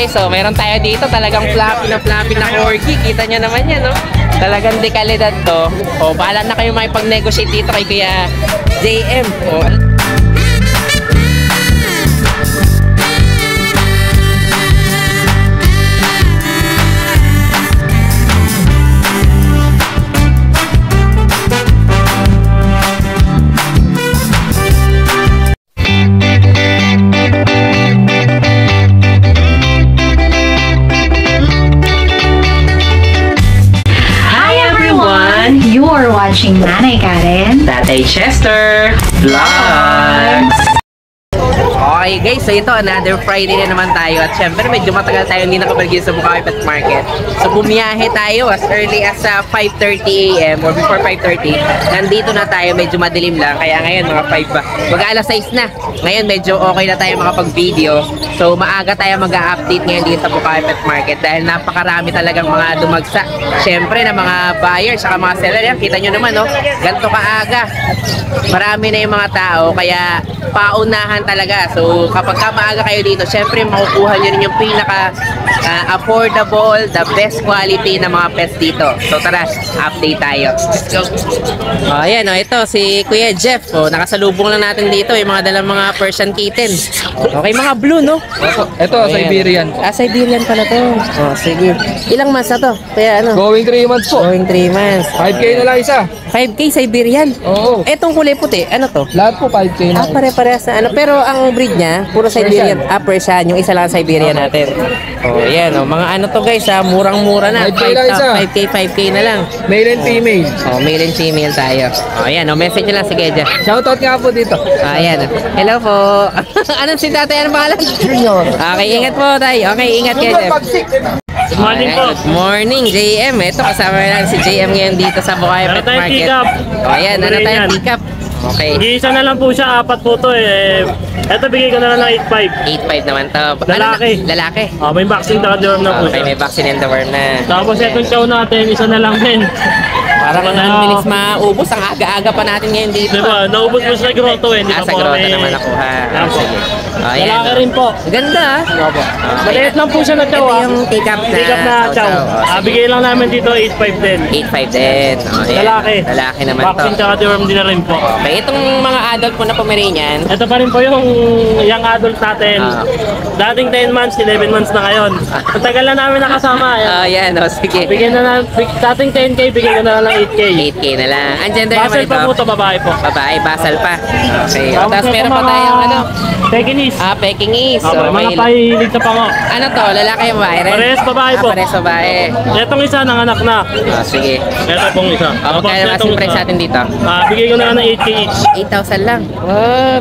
guys, so meron tayo dito talagang fluffy na corgi. Kita nyo naman yan, no? Talagang dekalidad to. O, bahala na kayo makipag-negotiate dito kay Kuya JM. O, You're watching Nanay Karen, Tatay Chester Vlogs. Okay guys, so ito another Friday na naman tayo at syempre medyo matagal tayo hindi nakabalgin sa Bukawi Pet Market. So bumiyahe tayo as early as 5:30 AM or before 5:30. Nandito na tayo, medyo madilim lang kaya ngayon mga 5 ba. Mag-alas 6 na. Ngayon medyo okay na tayo makapag-video. So maaga tayo mag-update ngayon dito sa Bukawi Pet Market dahil napakarami talagang mga dumagsa. Syempre na mga buyers saka mga seller yan. Kita nyo naman, no? Ganito kaaga. Marami na yung mga tao kaya paunahan talaga. So kapag maaga kayo dito, syempre makukuha nyo rin yung pinaka affordable, the best quality na mga pets dito. So tara, update tayo. Let's go. Ayan, ito si Kuya Jeff. Nakasalubong lang natin dito yung mga dalang mga Persian kitten. Okay, mga blue, no? Ito, Siberian. Siberian pala to. Sige. Ilang months na to? Kaya ano? Going 3 months po. Going 3 months. 5K na lang isa. 5K Siberian? Oo. Etong kulay puti, ano to? Lahat po 5K na. Pare-parehas na ano. Pero ang breed niya, puro Siberian. Persian. Yung isa lang Siberian natin. Yan. Mga ano to guys, murang-mura na. 5K lang isa. 5K na lang. Male and female. Male and female tayo. Ayan, message nyo lang si Keja. Shoutout nga po dito. Ayan. Hello po. Anong si tatay? Anong pangalan? Junior. Okay, ingat po tayo. Okay, ingat Keja. Good morning po. Good morning, JM. Ito, kasama lang si JM ngayon dito sa Bukawi Pet Market. Ayan, ano tayong pick up? Okay. Isa na lang po siya, 4 po to eh. Ito bigay ko na lang ng 8.5. 8.5 naman to. Lalaki. Lalaki. May vaccine na dorm na po Okay, siya. may vaccine and the worm na. Tapos itong chow natin, isa na lang din. Parang ang bilis maubos. Ang aga-aga pa natin ngayon dito. Diba, naubos mo sa grotto eh. Hindi Sa pa po grotto kami- naman nakuha. Yan po. Sige. Ayan. Lalaki rin po. Ganda. Maliit lang po siya na chow. Ito yung take-up na. Take-up na chow. Bigay lang namin dito 8.5 din. 8.5 din. Ayan. Lalaki. Lalaki naman to. Vaccine tsaka dorm din na rin po. Okay, itong mga adult po na Pomeranian. Ito pa rin po yung young adult natin. Dating 10 months, 11 months na ngayon. Ang tagal na namin nakasama. Ayan, sige. Bigyan na lang, dating 10K, bigyan ko na lang 8K. 8K na lang. Ang gender Basal naman pa po ito. ito, babae po. Babae, basal pa. Okay. Tapos Tapos ito meron pa mga tayong ano? Pekingese. Pekingese. So, Mga may... pahilig sa pango. Ano to? Lalaki yung babae rin? Parehas babae po. Parehas babae. Itong isa, nanganak na. Sige. Ito pong isa. Magkano naman yung price natin dito? Bigay ko na ng 8K each. 8,000 lang.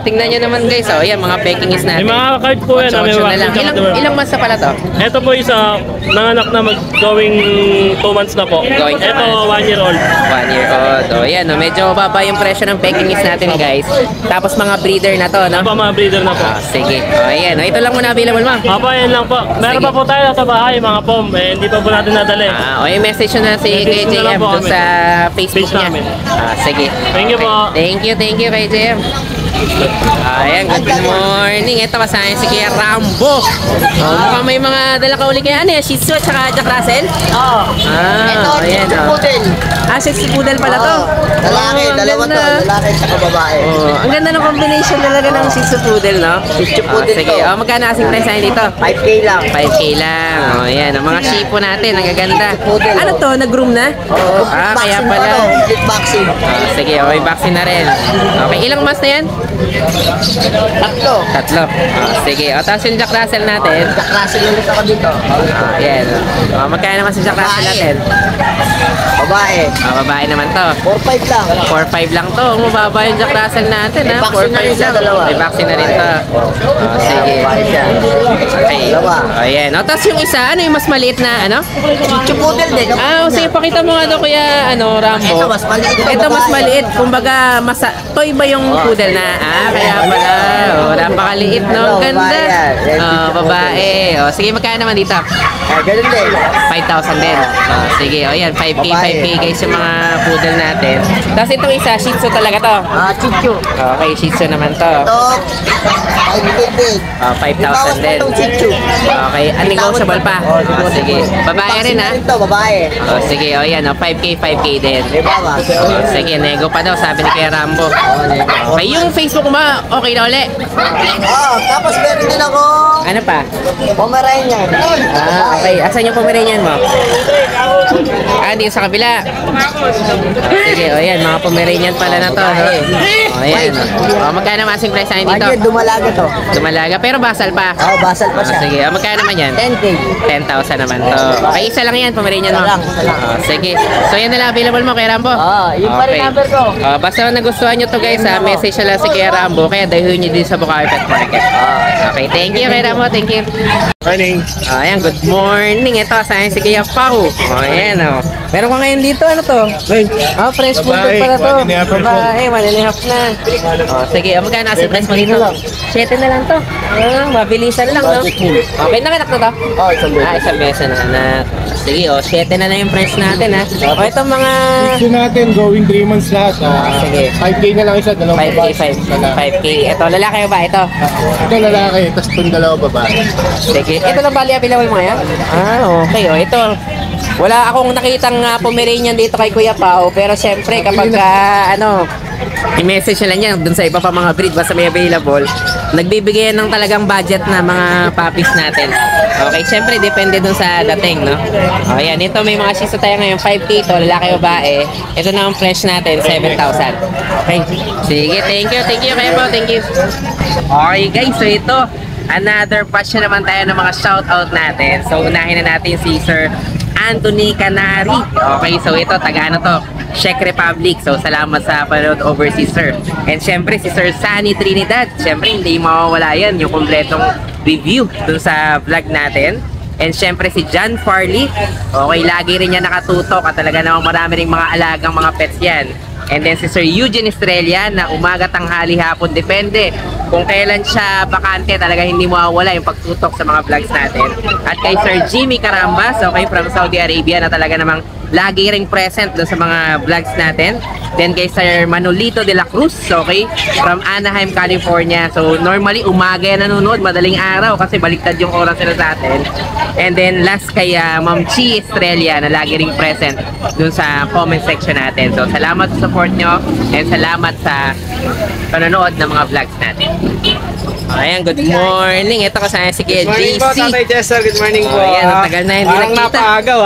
Tingnan nyo naman guys. Yan, mga Pekingese natin. May mga card po yan. May na lang. Ilang months na pala to? Ito po isa, nanganak na going 2 months na po. Going 2 Ito, months. 1 year old. 1 year old. Yan, medyo mababa yung presyo ng Pekingese natin guys. Tapos mga breeder na to, no? Ito pa mga breeder na po. Sige. Ayan. Ito lang muna available, ma'am. Yan lang po. Meron Sige. pa po tayo sa bahay, mga pom. Hindi pa po natin nadali. Okay, message nyo na si Message nyo lang KJM po doon kami. sa Facebook Page niya. namin. Sige. Thank you po. Thank you KJM. Ayan, good morning. Ito kasama si Kuya Rambo. Mukhang may mga dala ka uli kaya. Ano yan? Shih Tzu at saka Jack Russell? Oo. Ito, Ayan. poodle. Shih Tzu poodle pala to. Lalaki, ang dalawa to. ganda. Lalaki at babae. Ang ganda ng combination talaga ng Shih Tzu poodle, no? Shih Tzu poodle Sige. to. Magkano kasing price natin dito? 5K lang. 5K lang. Ayan. Ang mga shipo natin. Ang gaganda. Poodle, Ano to? Nag-groom na? Oo. Kaya Vaccine pa pala. to. Complete vaccine. Sige, may vaccine na rin. Okay, ilang months na yan? Tatlo. Sige, tapos yung Jack Russell natin. Jack Russell ulit ako dito. Yan. Magkano naman si Jack Russell natin? Babae. Babae naman to. 4-5 lang. 4-5 lang to. Mababa yung Jack Russell natin, ha? May vaccine na rin 4-5 siya, lang. dalawa. May vaccine na rin to. Sige. Babae siya. Okay. Dalawa. Ayan. Tapos yung isa, ano yung mas maliit na, ano? Shih Tzu poodle din. Sige, pakita mo nga daw, Kuya, Rambo. Ito, mas maliit. Ito mas maliit. Kumbaga, toy ba yung poodle na Kaya pala. Oh, napakaliit, no? Ang ganda. Oh, babae. Oh, sige, magkano naman dito? Ganun din. 5,000 din. Oh, sige, oh yan, 5K, 5K guys yung mga poodle natin. Tapos itong isa, Shih Tzu talaga to. Chichu. Okay, Shih Tzu naman to. Ito, 5K din. 5,000 din. Chichu. Okay, negotiable pa. Oh, sige. Babae rin ha. Ito, babae. Oh, sige, oh yan, 5K din. May bawas. Oh, sige, nego pa daw, sabi ni Kuya Rambo. Okay, yung Facebook mo, okay na uli. Tapos meron din ako Ano pa? Pomeranian. Okay. Asan yung Pomeranian mo? Dito sa kabila. Sige, o yan. Mga Pomeranian pala na to. No? O yan. O, magkano masing price natin dito? Bakit dumalaga to? Dumalaga, pero basal pa. Basal pa siya. Sige, o, magkano naman yan? 10K. 10,000 naman to. Okay, isa lang yan, Pomeranian mo. Isa lang. Sige. So, yan na lang available mo kay Rambo. Yung pa rin number ko. Basta nagustuhan nyo to guys, message na lang si Kuya Rambo. Kaya dahil nyo din sa Bukawi Pet Market. Okay, thank you Kuya Rambo. Thank you. Morning. Ayan, good morning. Ito, saan si Kuya Pao. Ayan, o. Meron ka ngayon dito, ano to? Fresh food pala to. Babae, 1.5 na. Sige, magkano kasi price mo dito? 7 na lang to. Mabilisan lang, no? Okay, nakanak na to? Isang beses na anak. Sige, 7 na lang yung price natin, ha? O, itong mga... Ito natin, going 3 months lahat. Sige. 5K na lang isa, 5K. Ito, lalaki ba ito? Ito lalaki, tapos itong dalawa babae. Sige. Ito na bali available mo ngayon? Okay. Ito. Wala akong nakitang Pomeranian dito kay Kuya Pao. Pero syempre, kapag i-message na lang yan dun sa iba pa mga breed basta may available, nagbibigay ng talagang budget na mga puppies natin. Okay, syempre depende dun sa dating, no? Ayan, ito may mga Shih Tzu tayo ngayon, 5K to, lalaki babae. Ito na ang fresh natin, 7,000. Okay. Sige, thank you Kuya Pao, thank you. Okay guys, so ito, another batch na naman tayo ng mga shoutout natin. So unahin na natin si Sir Anthony Canary. Okay, so ito, taga to? Czech Republic. So salamat sa panood overseas, sir. And syempre si Sir Sunny Trinidad. Syempre hindi mawawala yan yung kompletong review dun sa vlog natin. And syempre si John Farley. Okay, lagi rin niya nakatutok at talaga namang marami ring mga alagang mga pets yan. And then si Sir Eugene Estrella na umaga, tanghali, hapon, depende kung kailan siya bakante, talaga hindi mawawala yung pagtutok sa mga vlogs natin. At kay Sir Jimmy Carambas, okay, from Saudi Arabia, na talaga namang lagi ring present doon sa mga vlogs natin. Then kay Sir Manolito de la Cruz, okay, from Anaheim, California. So normally umaga yan nanonood, madaling araw kasi baliktad yung oras nila sa atin. And then last kay Ma'am Chi Estrella na lagi ring present doon sa comment section natin. So salamat sa support nyo and salamat sa panonood ng mga vlogs natin. Ayan, good morning. Ito kasama si Kuya JC. Good morning po, Tatay Chester. Good morning po. Ayan, ang tagal na hindi Parang nakita. napaagaw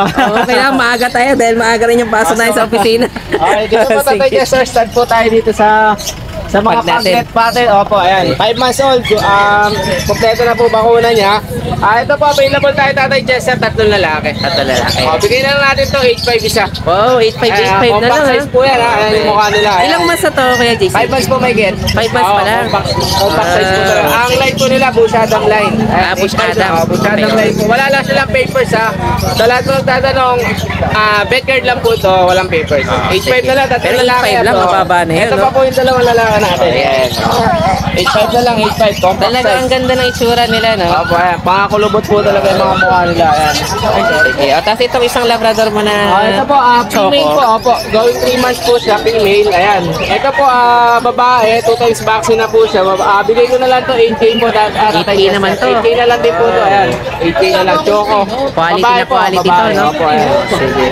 Okay lang, maaga tayo dahil maaga rin yung pasok natin sa opisina. Okay, dito po Tatay Sige. Chester. Start po tayo dito sa mga Pag natin. pagnet pattern. Opo, ayan. 5 months old. Kompleto na po bakuna niya. Ito po, available tayo Tatay Chester. 3 lalaki. Tato lalaki. Bigay na lang natin to 8.5 isa. Wow, 8.5 na Compact lang ha. size po yan ha. Ayan yung mukha nila. Ayan. Ilang months na to, Kuya JC? 5 months po may get. 5 months pa lang. Compact size po talaga. Ang line po nila, Bush Adam line. Ayan, Bush 8.5 Adam. na. Bush Adam Okay. line po. Wala lang silang papers ha. Sa lahat ng tatanong, backyard lang po to, walang papers. 8.5 na lang, Pero 3 lalaki. 8.5 lang, mababa na yun, Ito no? pa po yung dalawang lalaki natin. Ayan. 8.5 na lang, 8.5. Compact Talaga ang size. ganda ng itsura nila, no? Opo, ayan. Pangakulubot po talaga yung mga mukha nila. Ayan. Sige. O, tapos itong isang labrador mo na Ito po, female po, opo. Going 3 months po siya, female. Ayan. Ito po, babae, 2 times vaccine na po siya. Bigay ko na lang to 8K po. 8K naman to. 8K na lang din po to. Ayan. 8K na lang, Choco. Quality Babae na quality to, no? Opo, ayan.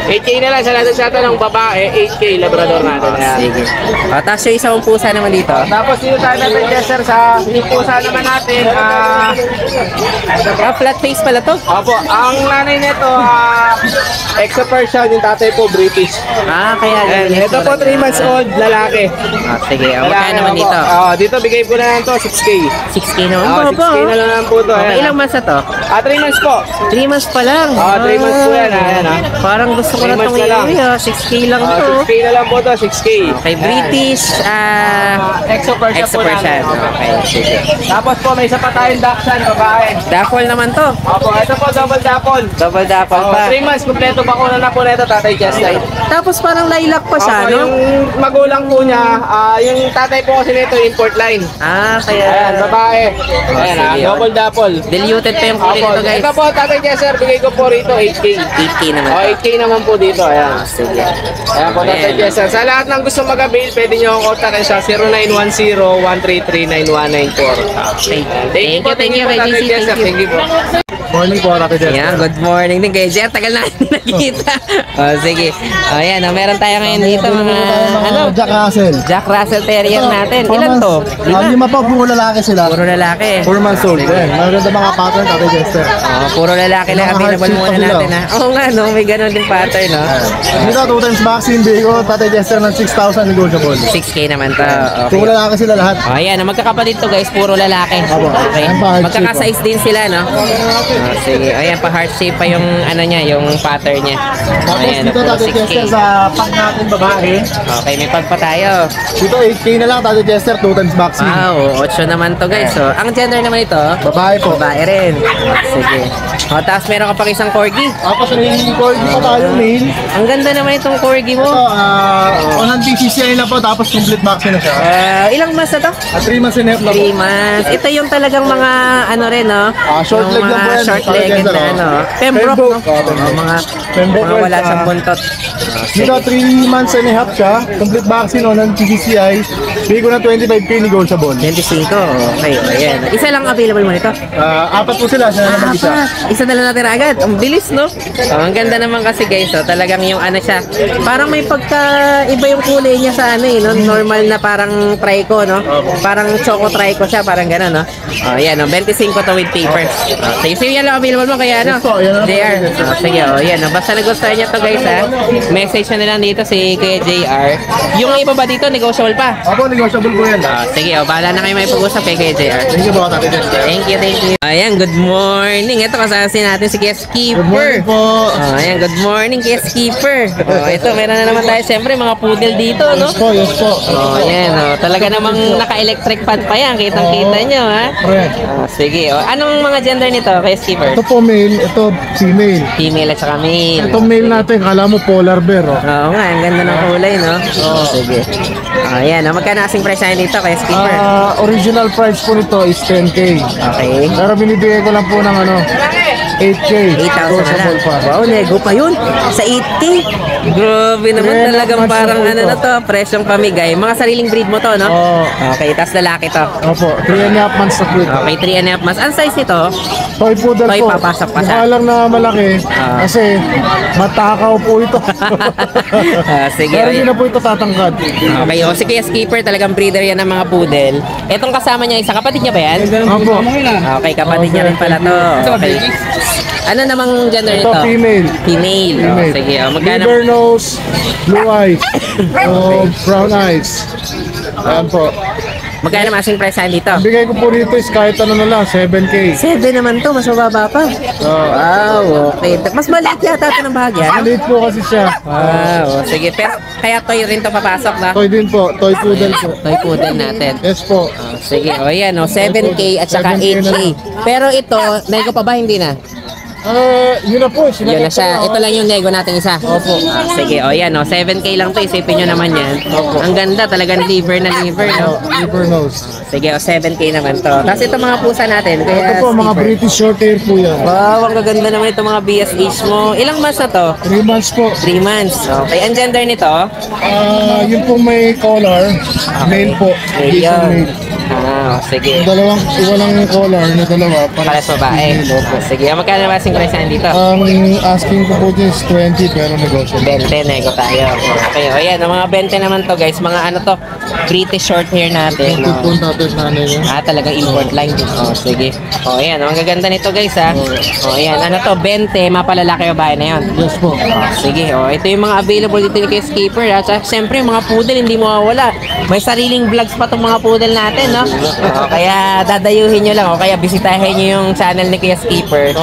8K na lang sa natin sa ng babae, 8K Labrador natin. Ayan. Sige. O, tapos yung isang pusa naman dito. Tapos dito tayo natin, Chester, sa yung pusa naman natin. Flat face pala to. Opo, ang nanay nito, Exo Persian, yung tatay po, British. Kaya Ayan, ganyan. ito po 3 months old, lalaki. Sige, o, magkano Lalaki naman po. dito? Dito bigay ko na lang to 6K. 6K naman. 6K na lang po to. Okay, Ayan. ilang months na to? 3 months po. 3 months pa lang. 3 months po yan. Ayan ha. Parang gusto ko 3 na months itong na lang. iuwi, 6K lang to. 6K na lang po to, 6K. Okay, British, Exo Persian po Exo-Persian. namin. Okay, sige. Tapos po, may isa pa tayong Dachshund, babae. Dapol naman to. Opo, ito po, double dapol. Double dapol pa. 3 months, kompleto bakuna na po nito, Tatay Chester. Tapos parang lilac pa siya, Opo, no? yung magulang po niya, yung tatay po kasi nito, import line. Ah, kaya... Ayan, babae. Ayan, sige, double dapol. Diluted pa yung kulay Opo, nito, guys. ito po, Tatay Chester, bigay ko po rito 8K. 8K naman. 8K naman po dito, ayan. Sige. Ayan po, Tatay Chester. Sa lahat ng gusto mag-avail, pwede nyo akong kontakin sa 0910-133-9194. Okay. Thank you, Thank you, po, kay Tatay JC. Chester. Thank you. Thank you po. Morning po, Tatay Jester. Ayan, good morning din kay Jer. Tagal na natin nakita. Oh, sige. Oh, ayan, oh, meron tayo ngayon dito mga ano, Jack Russell. Jack Russell Terrier natin. Ilan to? Lima pa, puro lalaki sila. Puro lalaki. 4 months old din. Maganda mga pattern, Tatay Jester. Oh, puro lalaki lang Mga available heart muna shape pa natin sila. ha. Oo nga no, may ganun din pattern no. Dito, 2 times vaccine, bigo, Tatay Jester ng 6,000 negotiable. 6K naman to. Puro Okay. lalaki sila lahat. Oh, ayan, magkakapatid to guys, puro lalaki. Okay. Ayan pa, heart Magkaka-size din sila, no? Oh, sige. Ayan, pa heart shape pa yung ano niya, yung pattern niya. Oh, Tapos ayan, dito, puro Tatay 6K. Jester, sa pang natin babae. Okay, may pag pa tayo. Dito, 8K na lang, Tatay Jester, 2 times vaccine. Wow, 8 naman to guys. So, ang gender naman ito, Babae po. babae rin. Sige. O, tapos meron ka pang isang corgi. Tapos may corgi pa tayo, male. Ang ganda naman itong corgi Ito, mo. 100 PCCI na po, tapos complete vaccine na siya. Ilang months na to? 3 months and a half na po. 3 months. Ito yung talagang mga ano rin, no? Short Yung leg lang mga po yan. short Tatay legged Jester, na oh. ano. Pembroke, no? Pembroke. Mga Pembroke wala words, siyang buntot. Dito, 3 months and a half siya. Complete vaccine on ng PCCI. Bigay ko na 25K negotiable. 25. Okay, ayan. Isa lang available mo nito. Apat po sila. Siya naman isa. Isa na lang natin agad. Ang bilis, no? Oh, ang ganda naman kasi guys, oh. Talagang yung ano siya. Parang may iba yung kulay niya sa ano eh, no? Normal na parang trico, no? Parang choco trico siya, parang gano'n, no? Oh, yan, no? 25 to with papers. Sige, sige, yan lang available mo kaya, ano? Yes po, yan lang po. JR. Oh, sige, oh, yan, no? Basta nagustuhan niya to guys, ha? Message na lang dito si Kuya JR. Yung iba ba dito, negotiable pa? Opo, negotiable po yan. Sige, oh, bahala na kayo may pag-usap kay Kuya JR. Thank you po, Tatay Jester. Thank you, thank you. Ayan, good morning. Ito kasasi natin si Kuya Skipper. Good morning po. Oh, ayan, good morning Kuya Skipper. Oh, ito, meron na naman tayo siyempre mga poodle dito, no? Yes po, yes po. Oh, ayan, oh. Talaga namang naka-electric fan pa yan. Kitang-kita nyo, ha? Correct. Oh, sige, oh. Anong mga gender nito, Kuya Skipper? Ito po male, ito female. Female at saka male. Ito male natin, kala mo polar bear, oh. Oo nga, ang ganda ng kulay, no? Oh, sige. Oh, ayan, oh. Magkano kasing price na dito, Kuya Skipper? Original price po nito is 10K. Okay. Pero binibigay ko lang po ng ano, 8K. 8,000 na lang. Negotiable pa. Wow, nego pa yun. Sa 8K. Grabe naman Red talagang match parang na po ano ito. na to, presyong pamigay. Mga sariling breed mo to, no? Oo. Okay, tas lalaki to. Opo, 3.5 months na po ito. Okay, 3.5 months. Ang size nito? Toy poodle Toy, po. papasok pa siya. Mukha lang na malaki kasi matakaw po ito. Sige. Pero Okay. hindi na po ito tatangkad. Okay, o si Kuya Skipper talagang breeder yan ng mga poodle. Etong kasama niya, isa kapatid niya ba yan? Opo. Okay, kapatid niya rin pala to. Okay. Ano namang gender Ito nito? female. Female. Oh, Female. sige, oh, magkano? Liver nose, blue eyes, brown eyes. Ayan po. Magkano masing price dito? Bigay ko po rito is kahit ano na lang, 7K. 7 naman to, mas mababa pa. Wow, okay. Mas maliit yata ito ng bahagya. Maliit po kasi siya. Wow, sige. Pero kaya toy rin to papasok na. Toy din po, toy poodle po. Toy poodle natin. Yes po. Sige, o yan o, 7K at saka 7K na 8K. Pero ito, nego pa ba? Hindi na. Yun na po. Yun na siya. Ito lang yung nego natin isa. Opo. Sige, o yan o, 7K lang to. Isipin nyo naman yan. Ang ganda, talagang liver na liver, no? Liver nose. Sige, o, 7K naman to. Tapos ito mga pusa natin. Ito Kaya, po, mga British short hair po yan. wow, ang gaganda naman itong mga BSH mo. Ilang months na to? 3 months po. 3 months. Okay, ang gender nito? Yun po may collar. Male po. Ayun. Male. Sige. Walang collar na dalawa. Pares babae. Sige, magkano ba kasing price dito? Ang asking ko po dyan is 20 pero negotiable. 20, nego tayo. Okay, o yan, ang mga 20 naman to guys, mga ano to, British short hair natin. Ito po natin na ano yun. Talagang import line. Oh, sige. O yan, ang gaganda nito guys ha. O yan, ano to, 20, mapalalaki o bahay na yun. Yes po. Sige, ito yung mga available dito ni Kuya Skipper. At siyempre, yung mga poodle, hindi mawawala. May sariling vlogs pa itong mga poodle natin, no? Kaya dadayuhin nyo lang o kaya bisitahin nyo yung channel ni Kuya Skipper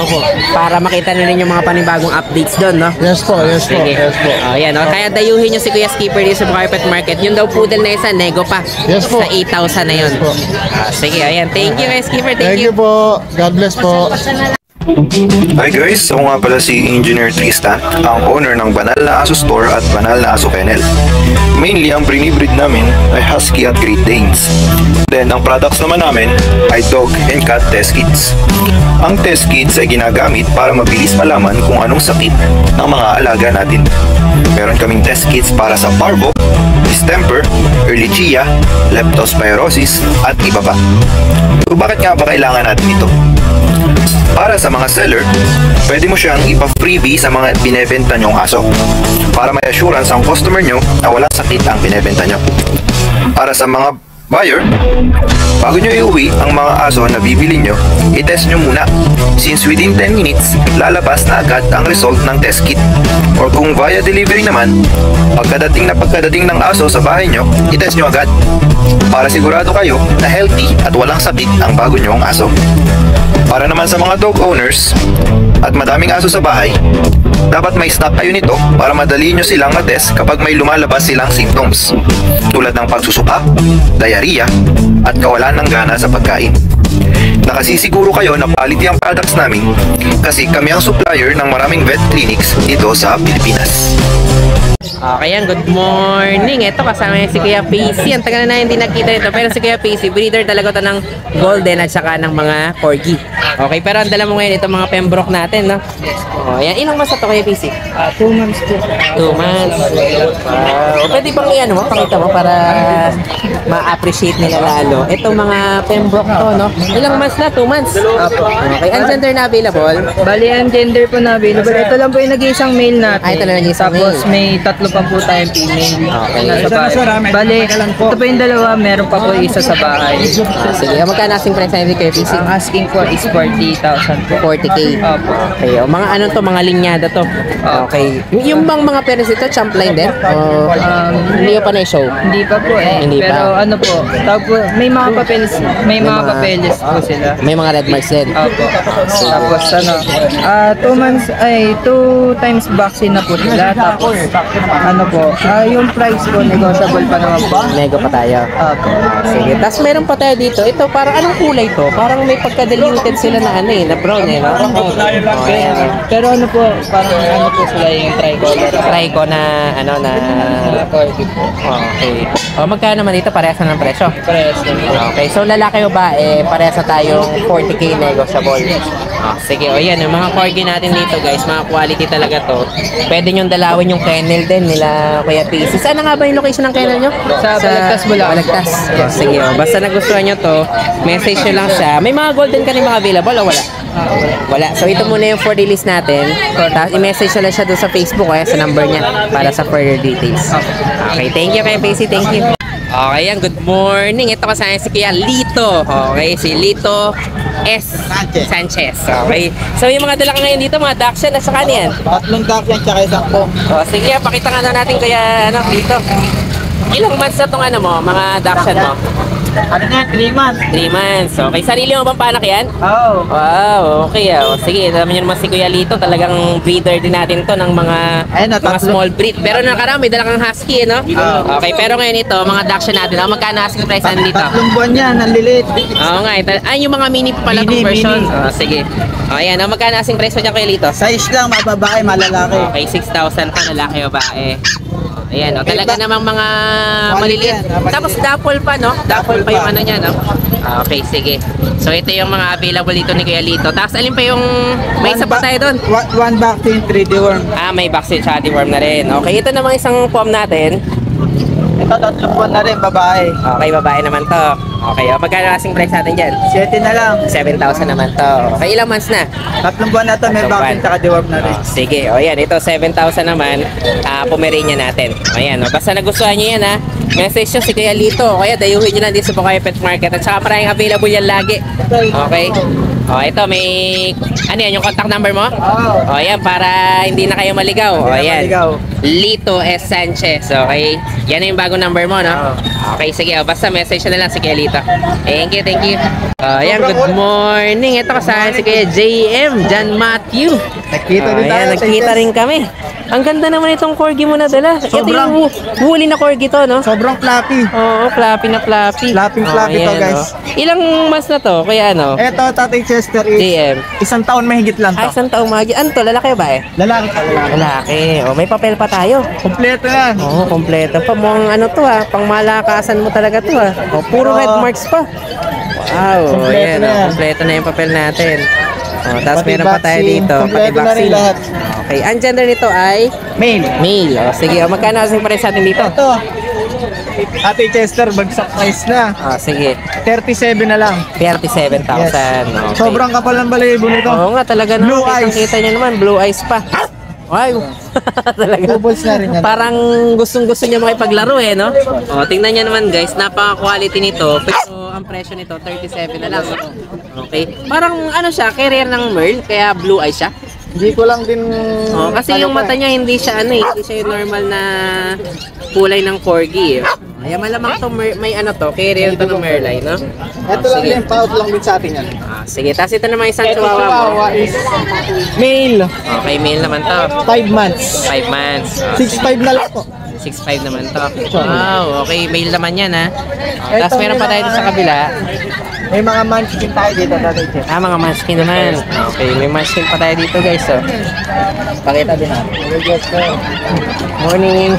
para makita nyo rin yung mga panibagong updates doon, no? Yes po, yes po, Sige. yes po. Yan, no? Kaya dayuhin nyo si Kuya Skipper dito sa Carpet Market. Yung daw poodle na isa, nego pa. Yes po. Sa 8,000 na yun. Yes po. Sige, ayan. Thank you, Kuya Skipper. Thank you po. God bless po. Hi guys, ako nga pala si Engineer Tristan, ang owner ng Banal na Aso Store at Banal na Aso Kennel. Mainly, ang brinibreed namin ay Husky at Great Danes. Then, ang products naman namin ay Dog and Cat Test Kits. Ang test kits ay ginagamit para mabilis malaman kung anong sakit ng mga alaga natin. Meron kaming test kits para sa parvo, distemper, ehrlichia, leptospirosis, at iba pa. So, bakit nga ba kailangan natin ito? Para sa mga seller, pwede mo siyang ipa-freebie sa mga binebenta nyong aso para may assurance ang customer nyo na walang sakit ang binebenta nyo. Para sa mga buyer, bago nyo iuwi ang mga aso na bibili nyo, i-test nyo muna since within 10 minutes, lalabas na agad ang result ng test kit. Or kung via delivery naman, pagkadating ng aso sa bahay nyo, i-test nyo agad para sigurado kayo na healthy at walang sakit ang bago nyong aso. Para naman sa mga dog owners at madaming aso sa bahay, dapat may stock kayo nito para madali nyo silang ma-test kapag may lumalabas silang symptoms tulad ng pagsusuka, diarrhea, at kawalan ng gana sa pagkain. Nakasisiguro kayo na quality ang products namin kasi kami ang supplier ng maraming vet clinics dito sa Pilipinas. Okay, yan. Good morning. Ito, kasama niya si Kuya PC. Ang tagal na hindi nakita nito. Pero si Kuya PC, breeder talaga ito ng golden at saka ng mga corgi. Okay, pero ang dala mo ngayon itong mga Pembroke natin, no? O, yan. Ilang months na ito, Kuya PC? 2 months po. 2 months. Wow. Pwede bang i-ano mo? Pakita mo para ma-appreciate nila lalo. Itong mga Pembroke to, no? Ilang months na? 2 months? Okay. Ang gender na available? Bali, ang gender po na available. Ito lang po yung nag-iisang male natin. Ay, ito lang nag-iisang Tapos male. may 3 pa po tayong female. Okay. Nasa bahay. Bali, ito po yung dalawa. Meron pa po isa sa bahay. Sige, magkano asking price na Kuya PC? Ang asking po is 40,000 po. 40K. Opo. Okay, o mga ano to, mga linyada to. Okay. Yung bang mga peres ito, champ line din? O hindi pa na show? Hindi pa po eh. Hindi pa. Pero ano po, may mga papeles po sila. May mga red marks din. Opo. Tapos ano, 2 months, 2 times vaccine na po sila. Tapos ano po, yung price po negotiable pa naman po. Nego pa tayo. Opo. Sige. Tapos meron pa tayo dito. Ito, parang anong kulay to? Parang may pagka-diluted sila na ano eh, na brown eh, no? Pero ano po, parang ano po sila yung tricolor. Try ko na, ano, na... Okay. O, magkano naman dito? Parehas na ng presyo? Press. Okay, so lalaki o bae, parehas na tayong 40K negotiable. Sige, o yan, yung mga corgi natin dito guys, mga quality talaga to. Pwede nyong dalawin yung kennel din nila Kuya PC. Saan na nga ba yung location ng kennel nyo? Sa Balagtas, Bulacan. Balagtas. Sige, o, basta nagustuhan nyo to, message nyo lang siya. May mga golden ka rin mga available o wala? Wala. So ito muna yung for release natin. Tapos i-message nyo lang siya doon sa Facebook o sa number niya para sa further details. Okay, thank you Kuya PC, thank you. Okay, yan. Good morning. Ito kasama si Kuya Lito. Okay, si Lito S. Sanchez. Okay. So, yung mga dala ka ngayon dito, mga Dachshund, at saka yan? 3 Dachshund tsaka 1 po. O, sige, pakita nga na natin Kuya, ano, Lito. Ilang months na itong ano mo, mga Dachshund mo? Ano nga, 3 months? 3 months. Okay, sarili mo bang panak yan? Oo. Wow, okay. O, sige, alam niyo naman si Kuya Lito, talagang breeder din natin to ng mga small breed. Pero nakarami, dala kang husky, no? Okay, pero ngayon ito, mga Dachshund natin, magkano asking price natin dito? 3 buwan yan, nanlilit. Oo nga, yung mga mini pa pala itong version. Sige. O, ayan, magkano asking price mo dyan Kuya Lito? Size lang, mababae, malalaki. Okay, 6,000 pa, lalaki o babae. Ayan, o, talaga namang mga maliliit. Tapos dapple pa, no? Dapple pa yung ano niya, no? Okay, sige. So, ito yung mga available dito ni Kuya Lito. Tapos, alin pa yung... May isa pa tayo doon. 1 vaccine, 3 deworm. May vaccine siya, deworm na rin. Okay, ito namang isang pom natin. Ito, 3 buwan na rin, babae. Okay, babae naman to. Okay, magkano asking price natin dyan? 7 na lang. 7,000 naman to. Okay, ilang months na? 3 buwan na to, may 3 vaccine buwan. tsaka deworm na rin. Sige, o yan, ito 7,000 naman, Pomeranian natin. Ayan, o, basta nagustuhan nyo yan ha, message nyo si Kuya Lito, o kaya dayuhin nyo lang dito sa Bukayo Pet Market at saka maraming available yan lagi. Okay? O, ito may, ano yan, yung contact number mo? Oo. O, yan, para hindi na kayo maligaw. O, yan. Maligaw. Lito S. Sanchez. Okay? Yan na yung bagong number mo, no? Okay, sige. Basta message na lang si Kuya Lito. Thank you, thank you. Ayan, good morning. Ito kasama si Kuya JM, John Matthew. Nakita din tayo. Ayan, nagkita rin kami. Ang ganda naman itong corgi mo na dala. Ito yung huli na corgi to, no? Sobrang fluffy. Oo, fluffy na fluffy. Fluffy to, guys. Ilang months na to? Kuya ano? Eto, Tatay Chester is JM. isang taon mahigit lang to. Isang taong magi. Ano to? Lalaki ba eh? Lalaki pa, lalaki. Lalaki. O, may papel pa tayo. Kompleto yan. Oo, kompleto pa. Mukhang ano to ha. Pang malakasan mo talaga to ha. O, puro red marks pa. Wow. Kompleto Ayan, na yan. kompleto na yung papel natin. O, tapos Pati meron pa tayo vaccine. dito. Pati Kompleto na rin vaccine. lahat. Okay. Ang gender nito ay Male. male. O, sige. O, magkano kasing pares natin dito? Ito. Tatay Chester, bagsak price na. O, sige. 37 na lang. 37,000. Okay. Sobrang kapal ng balahibo nito. Oo nga, talaga naman. Blue eyes. Kita nyo naman, blue eyes pa. Ay, talaga. Bubbles na rin yan. Parang gustong-gusto niya makipaglaro eh, no? O, tingnan niyo naman guys, napaka-quality nito. Pero ang presyo nito, 37 na lang. Okay. Parang ano siya, carrier ng Merl, kaya blue eyes siya. Hindi ko lang din... Oh, kasi yung mata niya hindi siya ano eh, hindi siya yung normal na kulay ng corgi eh. Kaya malamang to may ano to, carrier to ng Merlite, no? Ito lang din, paut lang din sa atin yan. Sige, tapos ito naman isang Ito chihuahua mo. chihuahua is male. Okay, male naman to. 5 months. 5 months. 6'5 na lang po. 6'5 naman to. Wow, okay, male naman yan ha. Ito, Tapos meron pa tayo dito sa kabila. May mga munchkin tayo dito, Tatay Chester. Mga munchkin naman. Okay, may munchkin pa tayo dito guys. Oh. Pakita din natin. Morning.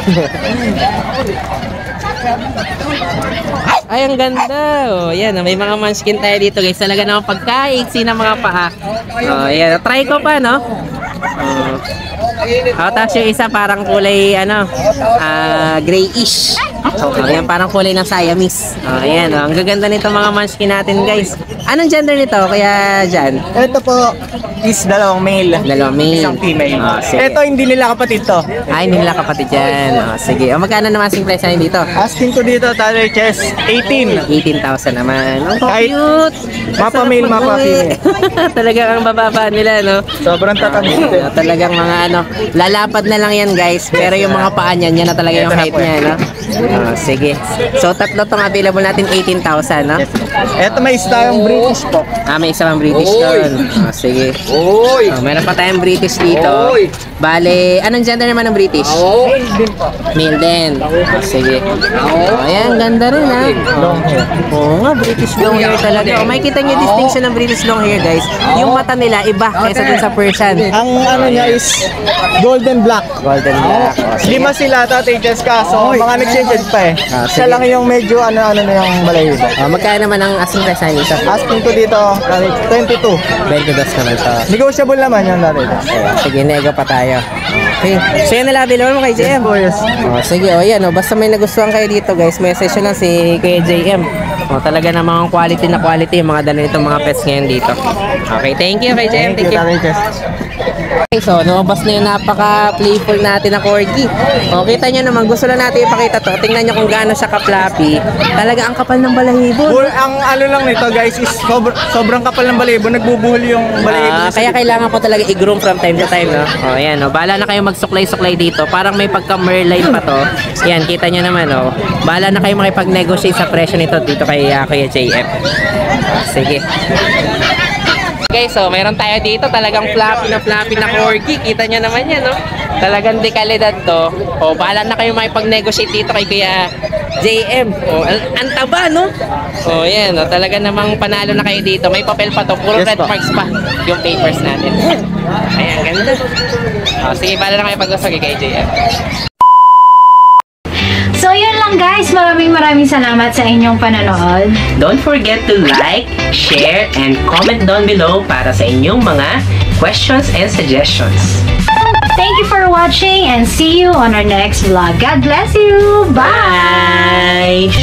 Ay, ang ganda. Oh, yan, may mga munchkin tayo dito guys. Talaga naman pagkaiksi ng mga paa. Oh, yan. Try ko pa, no? Tapos yung isa parang kulay ano, grayish. Ayan, parang kulay ng Siamese. Ayan, ang gaganda nito mga munchkin natin guys. Anong gender nito kaya dyan? Ito po is dalawang male. Dalawang male. Isang female. Sige. Ito hindi nila kapatid to. Ay, hindi nila kapatid dyan. Sige. Magkano naman sing price natin dito? Asking ko dito, Tatay Chess, 18. 18,000 naman. Ang Kahit cute! mapa male, mapa female. Talagang ang bababa nila, no? Sobrang tatabit. Talagang mga ano, lalapad na lang yan guys. Pero yung mga paa niyan, yan na talaga yung height niya, no? Sige. So, tatlo tong available natin, 18,000, no? Ito may isa tayong British po. May isa pang British doon. Sige. Meron pa tayong British dito. Bale, anong gender naman ng British? Male din po. Male din. Sige. Ayan, ganda rin ha. Long hair. Oo nga, British long hair talaga. May kita niyo distinction ng British long hair guys. Yung mata nila iba kaysa dun sa Persian. Ang ano niya is golden black. Golden black. Lima sila, Tatay Chess, kaso mga nag-change pa eh. Siya lang yung medyo ano na yung balahibo. Magkano naman ang asking price natin dito? Asking ko dito, 22. 22 naman to. Negotiable naman yung Tatay Chess. Sige, nego pa tayo. Okay. So yan na available mo kay JM. Yes. Sige, yan. Basta may nagustuhan kayo dito guys, message nyo lang si Kuya JM. Talaga namang quality na quality yung mga dala nitong mga pets ngayon dito. Okay, thank you kay JM. Thank you. Tatay Chess. Okay, so lumabas na yung napaka-playful natin na corgi. O, kita nyo naman, gusto lang natin ipakita to. Tingnan nyo kung gaano siya ka-fluffy. Talaga ang kapal ng balahibo. Ang ano lang nito guys is sobrang kapal ng balahibo, nagbubuhol yung balahibo. Kaya kailangan po talaga i-groom from time to time, no? O, yan, o. Bahala na kayo magsuklay-suklay dito. Parang may pagka-merline pa to. Yan, kita nyo naman, o. Bahala na kayo makipag-negotiate sa presyo nito dito kay Kuya JF. Sige. Guys, so meron tayo dito talagang fluffy na corgi. Kita nyo naman yan, no? Talagang dekalidad to. O, bahala na kayo makipag-negotiate dito kay Kuya JM. O, ang taba, no? O, yan, no? Talaga namang panalo na kayo dito. May papel pa to. Puro red marks pa yung papers natin. Ayan, ganda. O, sige, bahala na kayo pag-usap kay JM. So, yun lang guys. Maraming salamat sa inyong panonood. Don't forget to like, share, and comment down below para sa inyong mga questions and suggestions. Thank you for watching and see you on our next vlog. God bless you. Bye! Bye!